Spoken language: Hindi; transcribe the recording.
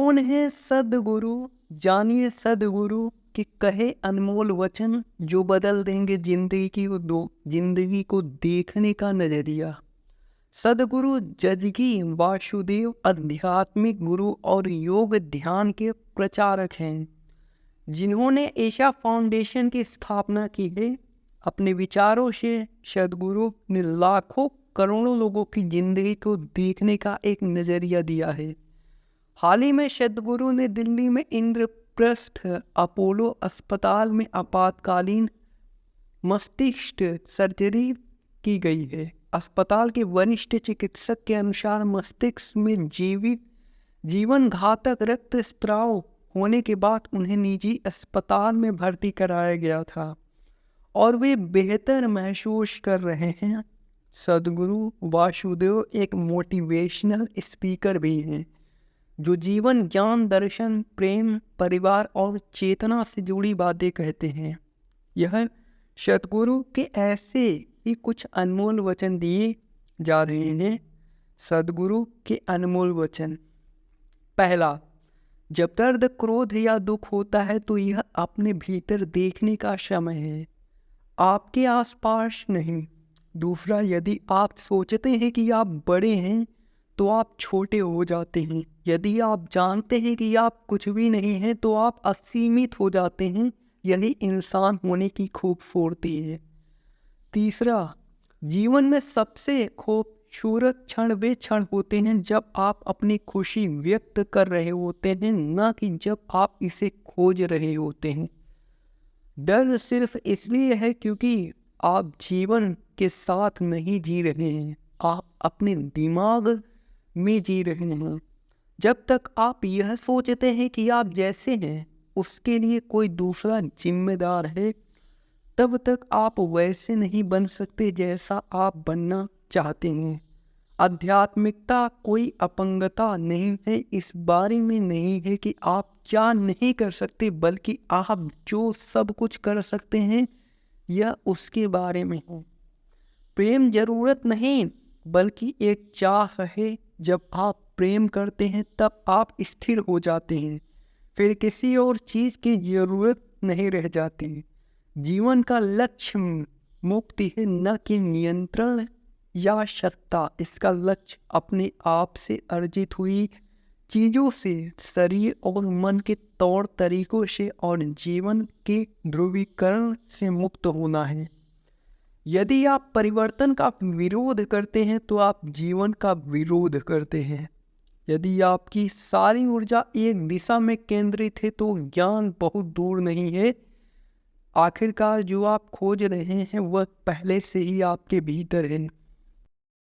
कौन है सदगुरु, जानिए सदगुरु के कहे अनमोल वचन जो बदल देंगे जिंदगी को देखने का नजरिया। सदगुरु जजगी वासुदेव आध्यात्मिक गुरु और योग ध्यान के प्रचारक हैं, जिन्होंने एशा फाउंडेशन की स्थापना की है। अपने विचारों से सदगुरु ने लाखों करोड़ों लोगों की जिंदगी को देखने का एक नजरिया दिया है। हाल ही में सदगुरु ने दिल्ली में इंद्रप्रस्थ अपोलो अस्पताल में आपातकालीन मस्तिष्क सर्जरी की गई है। अस्पताल के वरिष्ठ चिकित्सक के अनुसार मस्तिष्क में जीवन घातक रक्तस्राव होने के बाद उन्हें निजी अस्पताल में भर्ती कराया गया था और वे बेहतर महसूस कर रहे हैं। सदगुरु वासुदेव एक मोटिवेशनल स्पीकर भी हैं, जो जीवन, ज्ञान, दर्शन, प्रेम, परिवार और चेतना से जुड़ी बातें कहते हैं। यह सदगुरु के ऐसे ही कुछ अनमोल वचन दिए जा रहे हैं। सदगुरु के अनमोल वचन। पहला, जब दर्द, क्रोध या दुख होता है तो यह अपने भीतर देखने का समय है, आपके आसपास नहीं। दूसरा, यदि आप सोचते हैं कि आप बड़े हैं तो आप छोटे हो जाते हैं। यदि आप जानते हैं कि आप कुछ भी नहीं हैं तो आप असीमित हो जाते हैं। यही इंसान होने की खूबसूरती है। तीसरा, जीवन में सबसे खूबसूरत क्षण वे क्षण होते हैं जब आप अपनी खुशी व्यक्त कर रहे होते हैं, न कि जब आप इसे खोज रहे होते हैं। डर सिर्फ इसलिए है क्योंकि आप जीवन के साथ नहीं जी रहे हैं, आप अपने दिमाग में जी रहे हैं। जब तक आप यह सोचते हैं कि आप जैसे हैं उसके लिए कोई दूसरा जिम्मेदार है, तब तक आप वैसे नहीं बन सकते जैसा आप बनना चाहते हैं। आध्यात्मिकता कोई अपंगता नहीं है, इस बारे में नहीं है कि आप क्या नहीं कर सकते, बल्कि आप जो सब कुछ कर सकते हैं यह उसके बारे में है। प्रेम जरूरत नहीं बल्कि एक चाह है। जब आप प्रेम करते हैं तब आप स्थिर हो जाते हैं, फिर किसी और चीज़ की जरूरत नहीं रह जाती। जीवन का लक्ष्य मुक्ति है, न कि नियंत्रण या सत्ता। इसका लक्ष्य अपने आप से अर्जित हुई चीज़ों से, शरीर और मन के तौर तरीकों से और जीवन के ध्रुवीकरण से मुक्त होना है। यदि आप परिवर्तन का विरोध करते हैं तो आप जीवन का विरोध करते हैं। यदि आपकी सारी ऊर्जा एक दिशा में केंद्रित है तो ज्ञान बहुत दूर नहीं है। आखिरकार जो आप खोज रहे हैं वह पहले से ही आपके भीतर है।